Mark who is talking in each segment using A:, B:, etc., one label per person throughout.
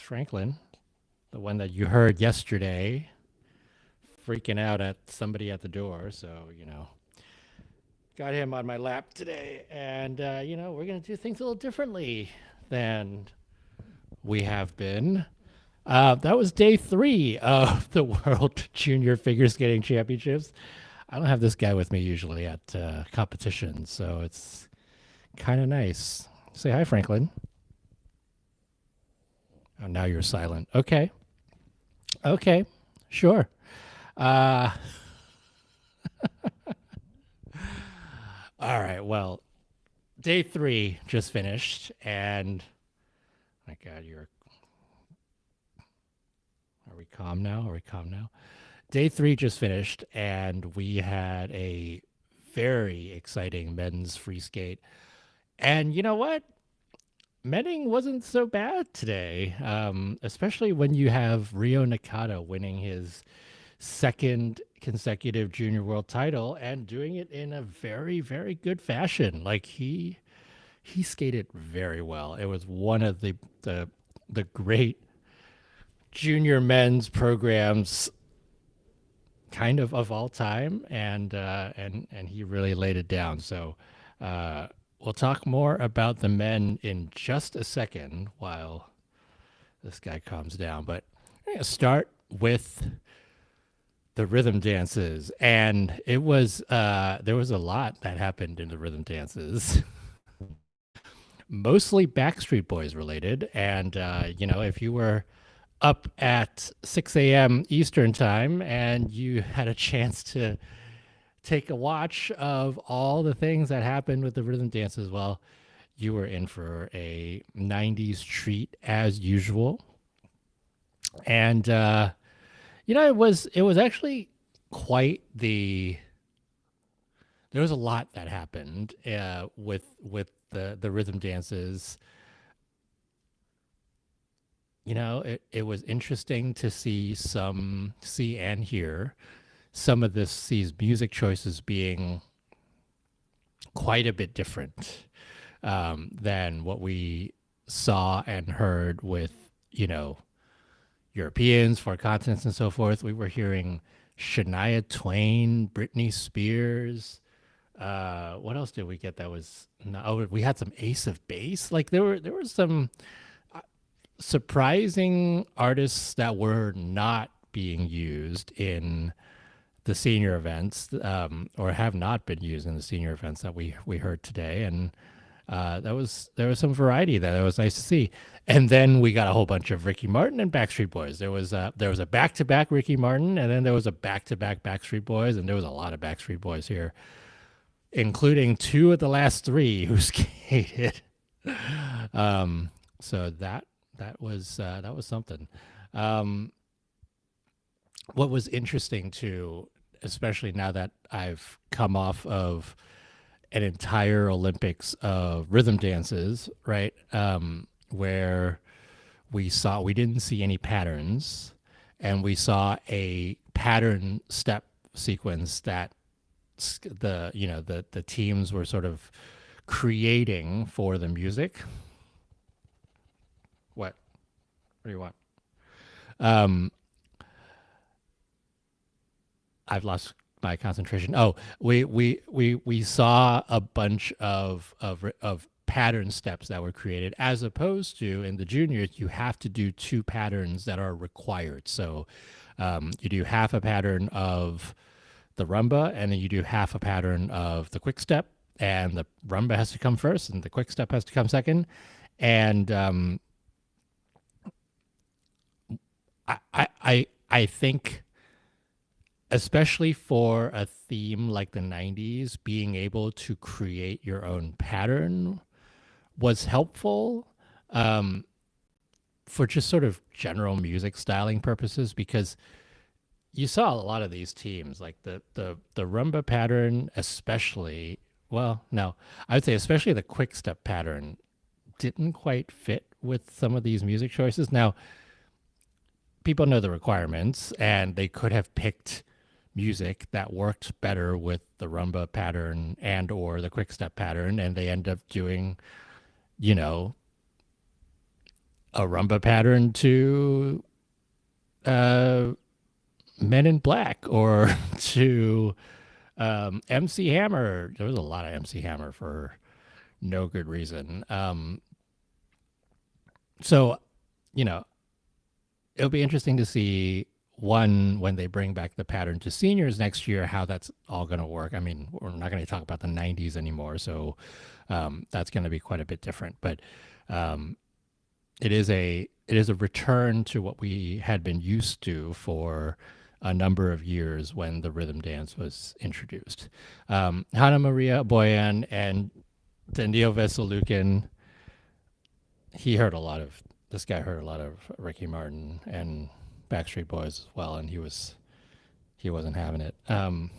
A: Franklin, the one that you heard yesterday, freaking out at somebody at the door. So, got him on my lap today. And, we're going to do things a little differently than we have been. That was day 3 of the World Junior Figure Skating Championships. I don't have this guy with me usually at competitions, so it's kind of nice. Say hi, Franklin. Oh, now you're silent. Okay. Sure. All right. Well, day 3 just finished, and my God, Are we calm now? Day 3 just finished, and we had a very exciting men's free skate. And you know what? Menning wasn't so bad today, especially when you have Rio Nakata winning his second consecutive junior world title and doing it in a very, very good fashion. Like he skated very well. It was one of the great junior men's programs kind of all time, and he really laid it down. So we'll talk more about the men in just a second while this guy calms down. But I'm going to start with the rhythm dances, and it was there was a lot that happened in the rhythm dances. Mostly Backstreet Boys related, and if you were up at 6 a.m. Eastern time and you had a chance to take a watch of all the things that happened with the rhythm dances, well, you were in for a 90s treat as usual. And it was actually quite there was a lot that happened with the rhythm dances. It was interesting to see and hear some of these music choices being quite a bit different than what we saw and heard with, Europeans, for continents and so forth. We were hearing Shania Twain, Britney Spears. What else did we get that was, we had some Ace of Base. Like there were some surprising artists that were not being used in the senior events, or have not been used in the senior events that we heard today, and there was some variety there. That was nice to see. And then we got a whole bunch of Ricky Martin and Backstreet Boys. There was a back-to-back Ricky Martin, and then there was a back-to-back Backstreet Boys, and there was a lot of Backstreet Boys here, including 2 of the last 3 who skated. So that was something. What was interesting too, especially now that I've come off of an entire Olympics of rhythm dances, right? Where we didn't see any patterns, and we saw a pattern step sequence that the teams were sort of creating for the music. What do you want? I've lost my concentration. Oh, we saw a bunch of pattern steps that were created, as opposed to in the juniors, you have to do 2 patterns that are required. So you do half a pattern of the rumba, and then you do half a pattern of the quick step, and the rumba has to come first, and the quick step has to come second. And I think, especially for a theme like the 90s, being able to create your own pattern was helpful for just sort of general music styling purposes, because you saw a lot of these teams, like the rumba pattern, especially, well, no, I would say especially the quick step pattern didn't quite fit with some of these music choices. Now, people know the requirements, and they could have picked music that worked better with the rumba pattern and or the quick step pattern, and they end up doing a rumba pattern to uh, Men in Black or to MC Hammer. There was a lot of MC Hammer for no good reason. So, you know, it'll be interesting to see one when they bring back the pattern to seniors next year, how that's all going to work. I mean, we're not going to talk about the 90s anymore, so that's going to be quite a bit different. But um, it is a return to what we had been used to for a number of years when the rhythm dance was introduced. Hana Maria Aboian and Daniil Veselukhin, this guy heard a lot of Ricky Martin and Backstreet Boys as well, and he wasn't having it. Aboian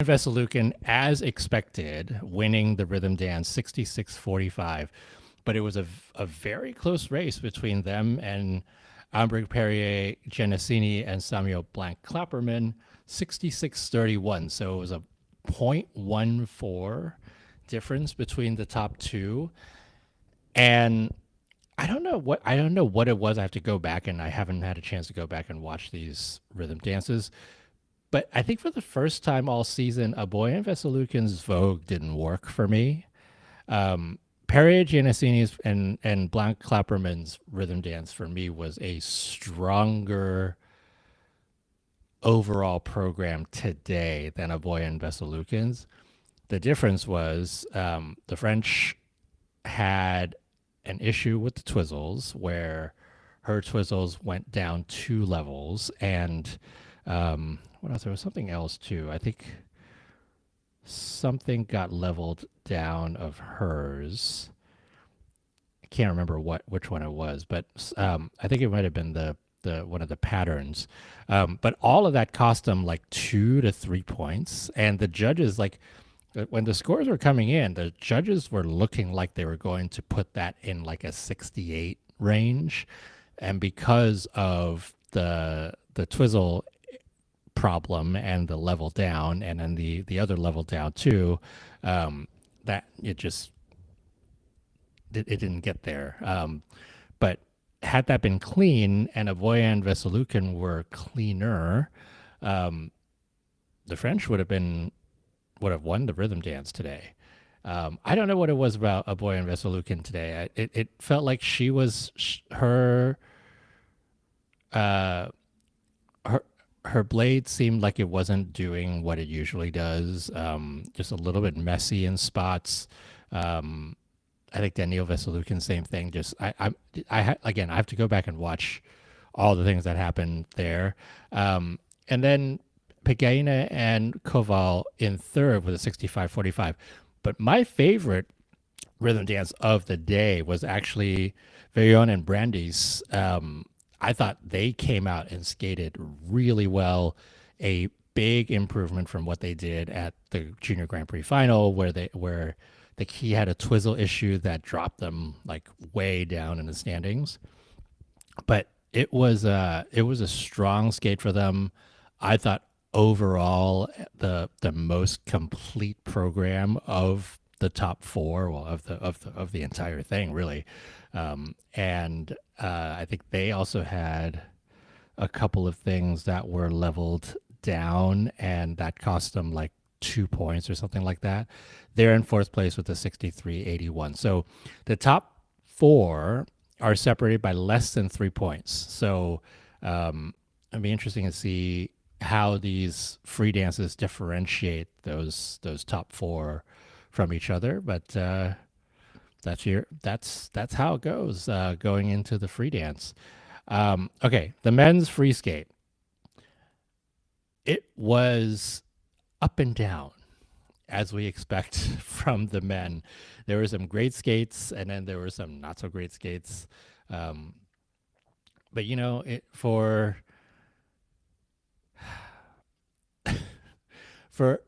A: Veselukhin, as expected, winning the rhythm dance 66-45, but it was a very close race between them and Ambre Perrier Gianesini and Samuel Blanc Klaperman, 66-31. So it was a 0.14 difference between the top two. And I don't know what it was. I have to go back, and I haven't had a chance to go back and watch these rhythm dances. But I think for the first time all season, Aboian Veselukhin's Vogue didn't work for me. Perrier Gianesini's and Blanc Klaperman's rhythm dance for me was a stronger overall program today than Aboian Veselukhin's. The difference was the French had an issue with the twizzles where her twizzles went down 2 levels, and what else? There was something else too. I think something got leveled down of hers. I can't remember which one it was, but I think it might have been the one of the patterns. But all of that cost them like 2 to 3 points, and the judges, like, when the scores were coming in, the judges were looking like they were going to put that in like a 68 range, and because of the twizzle problem and the level down, and then the other level down too, that it didn't get there. But had that been clean and Aboian and Veselukhin were cleaner, the French would have won the rhythm dance today. I don't know what it was about Aboian and Veselukhin today. It felt like she was her uh, her blade seemed like it wasn't doing what it usually does. Just a little bit messy in spots. I think Daniil Veselukhin, same thing. Just again, I have to go back and watch all the things that happened there. And then Pegaina and Koval in third with a 65-45. But my favorite rhythm dance of the day was actually Veillon and Brandy's. I thought they came out and skated really well. A big improvement from what they did at the Junior Grand Prix final, where the key had a twizzle issue that dropped them like way down in the standings. But it was a strong skate for them. I thought overall the most complete program of the top four, well, of the entire thing, really. And I think they also had a couple of things that were leveled down, and that cost them like 2 points or something like that. They're in fourth place with a 63-81. So the top four are separated by less than 3 points. So it'd be interesting to see how these free dances differentiate those top four from each other. But that's how it goes going into the free dance. Okay, the men's free skate. It was up and down, as we expect from the men. There were some great skates, and then there were some not so great skates. But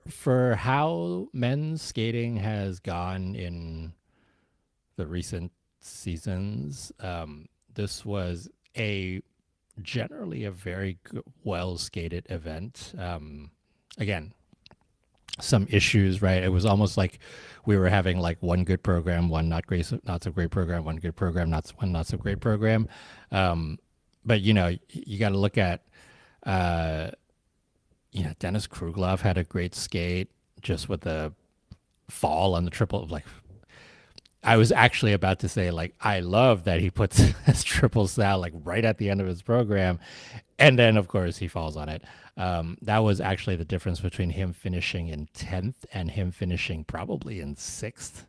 A: for how men's skating has gone in the recent seasons, this was generally a very well skated event. Again, some issues, right? It was almost like we were having like one good program, one not so great program, one good program, one not so great program. Um, but you got to look at, uh, Dennis Kruglov had a great skate just with the fall on the triple. Like, I was actually about to say, like, I love that he puts his triple sal like right at the end of his program, and then of course he falls on it. That was actually the difference between him finishing in 10th and him finishing probably in 6th.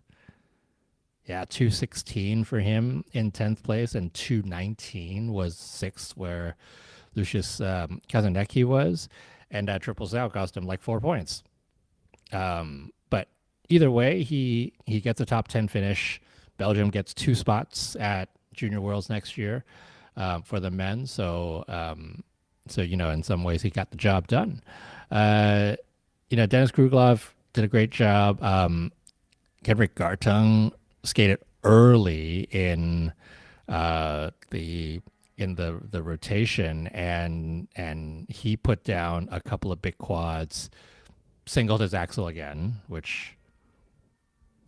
A: Yeah, 216 for him in 10th place, and 219 was 6th, where Lucius Kazanecki was, and that triple sal cost him like 4 points. But either way, he gets a top 10 finish. Belgium gets 2 spots at Junior Worlds next year for the men. So in some ways, he got the job done. Uh, Dennis Kruglov did a great job. Henrik Gartung skated early the the rotation, and he put down a couple of big quads, singled his axle again, which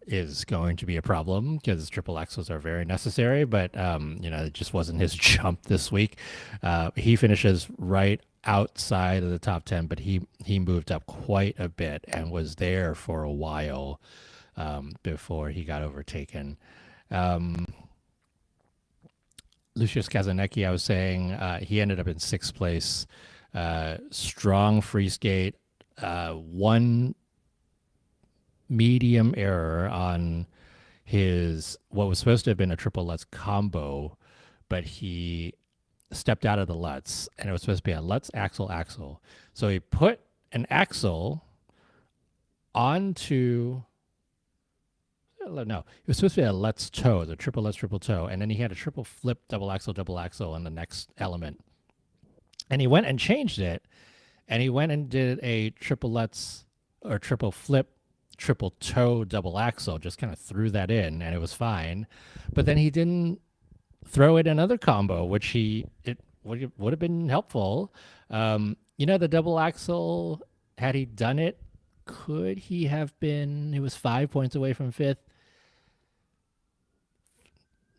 A: is going to be a problem because triple axles are very necessary. But it just wasn't his jump this week. He finishes right outside of the top 10, but he moved up quite a bit and was there for a while before he got overtaken. Lucius Kazanecki, I was saying, he ended up in 6th place. Strong free skate. One medium error on his what was supposed to have been a triple Lutz combo, but he stepped out of the Lutz, and it was supposed to be a Lutz axle. So he put an axle onto. No, it was supposed to be a Lutz toe, the triple Lutz triple toe, and then he had a triple flip double axle in the next element. And he went and changed it, and he went and did a triple Lutz or triple flip triple toe double axle, just kind of threw that in, and it was fine. But then he didn't throw it another combo, which it would have been helpful. The double axle, had he done it, could he have been? He was 5 points away from 5th.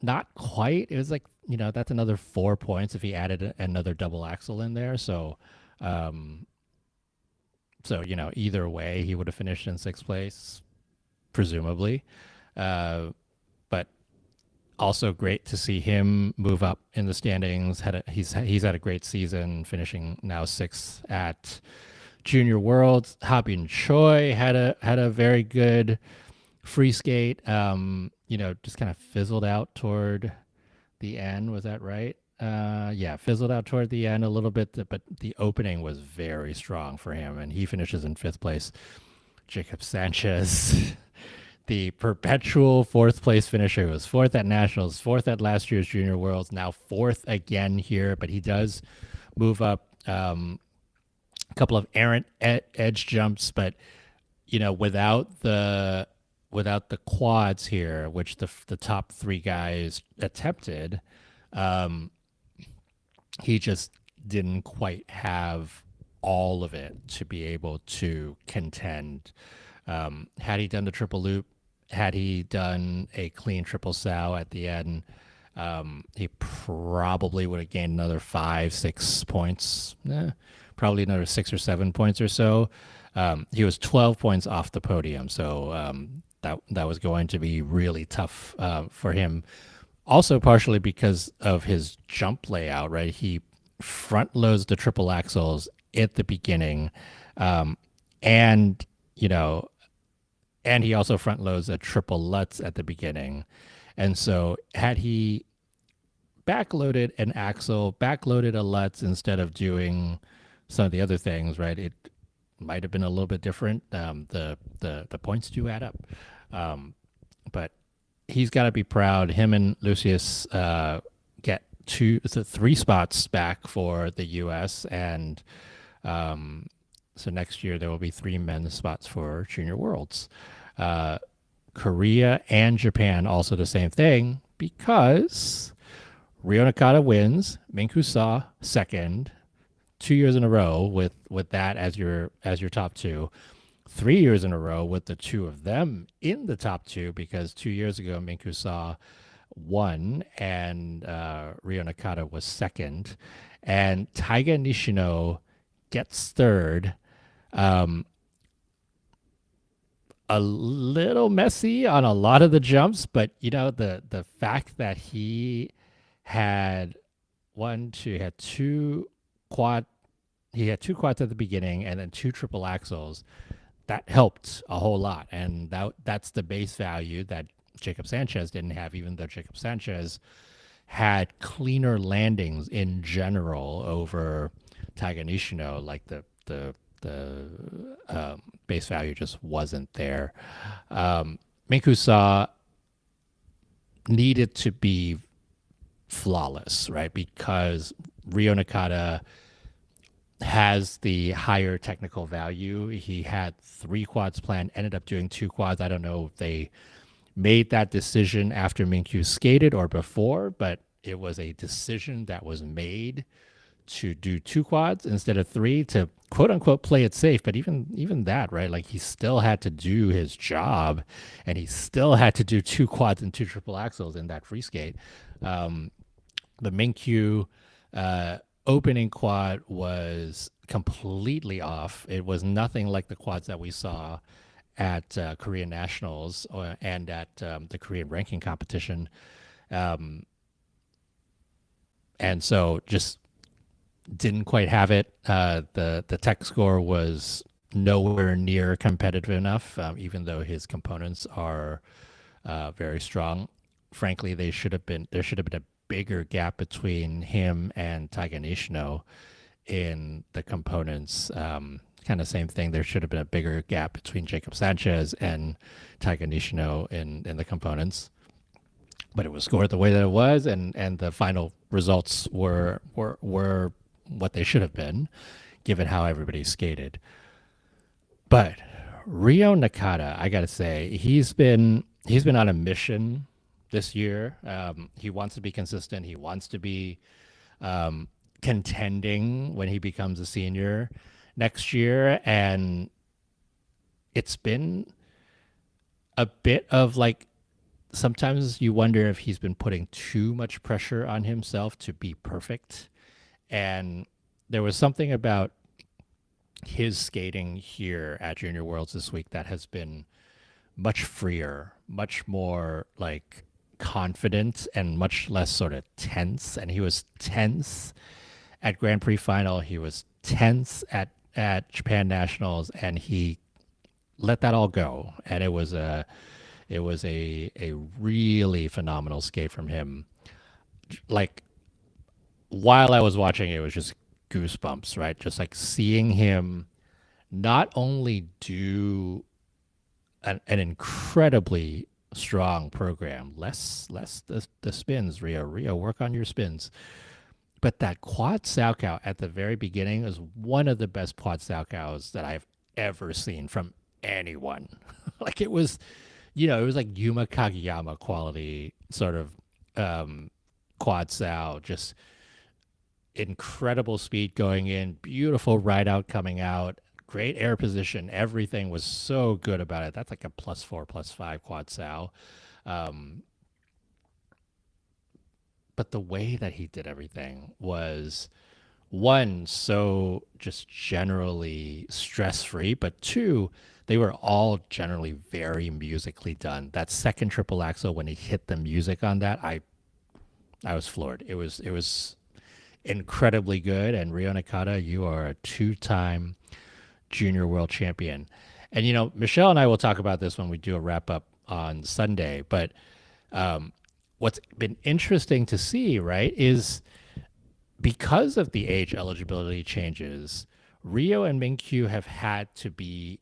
A: Not quite. It was like, that's another 4 points if he added another double axle in there. So, either way, he would have finished in 6th place, presumably. But also great to see him move up in the standings. He's had a great season, finishing now 6th at Junior Worlds. Habin Choi had a very good free skate. Just kind of fizzled out toward the end. Was that right? Yeah, fizzled out toward the end a little bit, but the opening was very strong for him, and he finishes in 5th place. Jacob Sanchez, the perpetual 4th place finisher, was 4th at Nationals, 4th at last year's Junior Worlds, now 4th again here, but he does move up a couple of errant edge jumps, but without the quads here, which the top 3 guys attempted, he just didn't quite have all of it to be able to contend. Had he done the triple loop, had he done a clean triple sow at the end, he probably would have gained another 5-6 points, probably another 6 or 7 points or so. He was 12 points off the podium, so that was going to be really tough for him. Also, partially because of his jump layout, right? He front loads the triple axles at the beginning, and he also front loads a triple Lutz at the beginning. And so, had he backloaded an axle, backloaded a Lutz instead of doing some of the other things, right? It might have been a little bit different. The points do add up, but he's got to be proud. Him and Lucius get 3 spots back for the U.S. and so next year there will be 3 men's spots for Junior Worlds. Korea and Japan also the same thing, because Rio Nakata wins, Minkyu Seo second, 2 years in a row with that as your top 2. 3 years in a row with the two of them in the top two, because 2 years ago Minkyu Seo won and Rio Nakata was second, and Taiga Nishino gets third. Um, a little messy on a lot of the jumps, but the fact that he had he had quad he had two quads at the beginning and then two triple axles, that helped a whole lot. And that's the base value that Jacob Sanchez didn't have, even though Jacob Sanchez had cleaner landings in general over Taiga Nishino. Like the base value just wasn't there. Minkyu Seo needed to be flawless, right? Because Rio Nakata has the higher technical value. He had 3 quads planned, ended up doing 2 quads. I don't know if they made that decision after Minkyu skated or before, but it was a decision that was made to do 2 quads instead of 3 to quote unquote play it safe. But even that, right? Like, he still had to do his job, and he still had to do 2 quads and 2 triple axles in that free skate. The Minkyu opening quad was completely off. It was nothing like the quads that we saw at Korean Nationals and at the Korean ranking competition. And so just didn't quite have it. The tech score was nowhere near competitive enough, even though his components are very strong. Frankly, there should have been a bigger gap between him and Taiga Nishino in the components. Kind of same thing. There should have been a bigger gap between Jacob Sanchez and Taiga Nishino in the components. But it was scored the way that it was, and the final results were what they should have been, given how everybody skated. But Rio Nakata, I gotta say, he's been on a mission this year. He wants to be consistent. He wants to be contending when he becomes a senior next year. And it's been a bit of like, sometimes you wonder if he's been putting too much pressure on himself to be perfect. And there was something about his skating here at Junior Worlds this week that has been much freer, much more like confident, and much less sort of tense. And he was tense at Grand Prix final. He was tense at Japan Nationals, and he let that all go. And it was a really phenomenal skate from him. Like, while I was watching, it was just goosebumps, right? Just like seeing him not only do an incredibly strong program, less the spins, Rio, work on your spins. But that quad Salchow at the very beginning was one of the best quad Salchows that I've ever seen from anyone. Like, it was, it was like Yuma Kageyama quality sort of quad Sal, just incredible speed going in, beautiful ride out coming out, great air position. Everything was so good about it. That's like a +4, +5 quad Sal. But the way that he did everything was, one, so just generally stress-free, but two, they were all generally very musically done. That second triple axel, when he hit the music on that, I was floored. It was incredibly good. And Rio Nakata, you are a 2-time junior world champion. And Michelle and I will talk about this when we do a wrap up on Sunday. But what's been interesting to see, right, is because of the age eligibility changes, Rio and Minkyu have had to be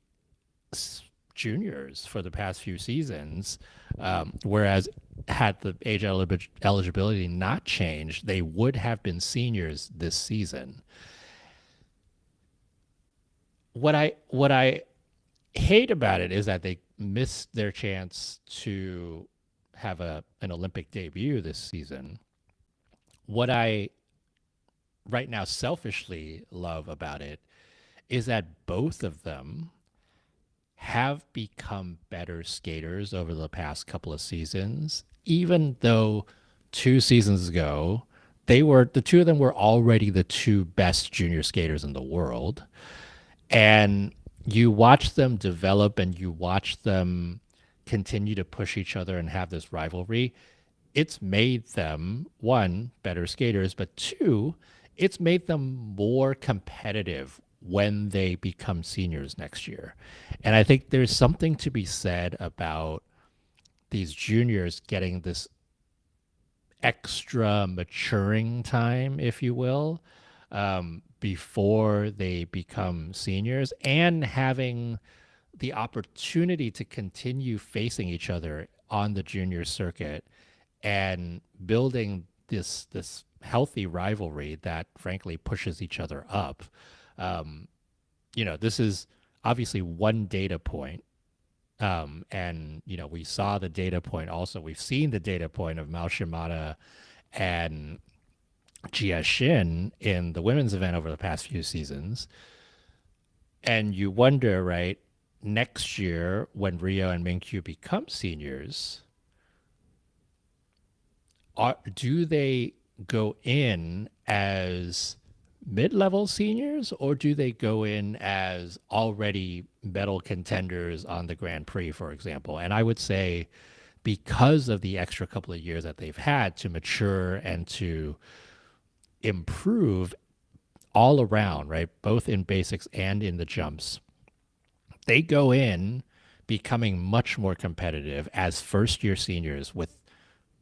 A: juniors for the past few seasons, whereas had the age eligibility not changed, they would have been seniors this season. What I hate about it is that they missed their chance to have an Olympic debut this season. What I right now selfishly love about it is that both of them have become better skaters over the past couple of seasons, even though 2 seasons ago, the two of them were already the two best junior skaters in the world. And you watch them develop and you watch them continue to push each other and have this rivalry. It's made them, one, better skaters, but two, it's made them more competitive when they become seniors next year. And I think there's something to be said about these juniors getting this extra maturing time, if you will, before they become seniors, and having the opportunity to continue facing each other on the junior circuit and building this healthy rivalry that frankly pushes each other up. This is obviously one data point. And we saw the data point also. We've seen the data point of Mao Shimada and Jia Shin in the women's event over the past few seasons. And you wonder, right, next year when Rio and Minkyu become seniors, do they go in as mid-level seniors, or do they go in as already medal contenders on the Grand Prix, for example? And I would say because of the extra couple of years that they've had to mature and to improve all around, right, both in basics and in the jumps, they go in becoming much more competitive as first-year seniors with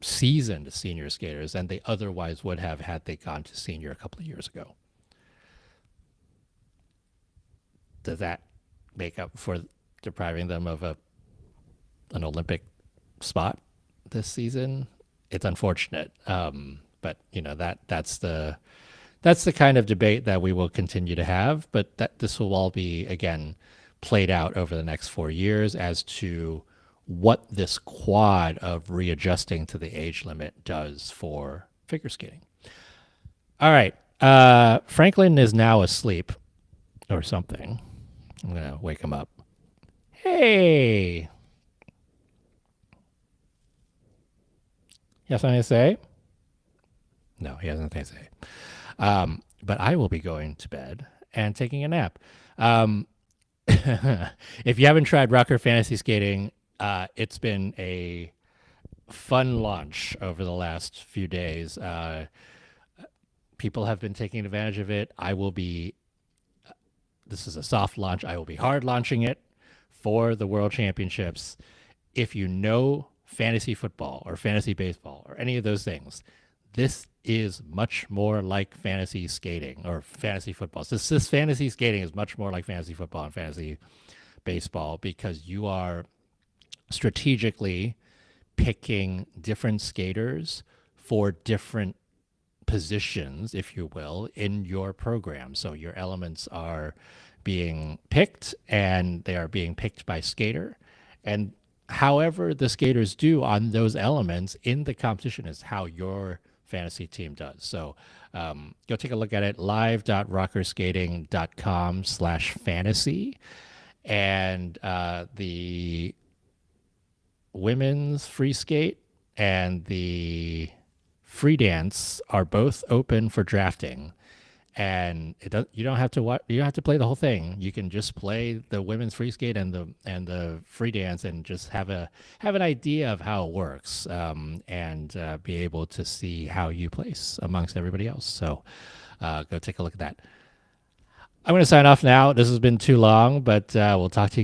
A: seasoned senior skaters than they otherwise would have had they gone to senior a couple of years ago. Does that make up for depriving them of an Olympic spot this season? It's unfortunate, but that's the kind of debate that we will continue to have. But that this will all be again played out over the next 4 years as to what this quad of readjusting to the age limit does for figure skating. All right, Franklin is now asleep or something. I'm going to wake him up. Hey! You have something to say? No, he has nothing to say. But I will be going to bed and taking a nap. If you haven't tried Rocker Fantasy Skating, it's been a fun launch over the last few days. People have been taking advantage of it. This is a soft launch. I will be hard launching it for the World Championships. If you know fantasy football or fantasy baseball or any of those things, this is much more like fantasy skating or fantasy football. So this fantasy skating is much more like fantasy football and fantasy baseball because you are strategically picking different skaters for different positions, if you will, in your program. So your elements are being picked and they are being picked by skater. And however the skaters do on those elements in the competition is how your fantasy team does. So go take a look at it, live.rockerskating.com/fantasy. And the women's free skate and the free dance are both open for drafting, and you don't have to play the whole thing. You can just play the women's free skate and the free dance and just have an idea of how it works, and be able to see how you place amongst everybody else. So go take a look at that. I'm going to sign off now. This has been too long, but we'll talk to you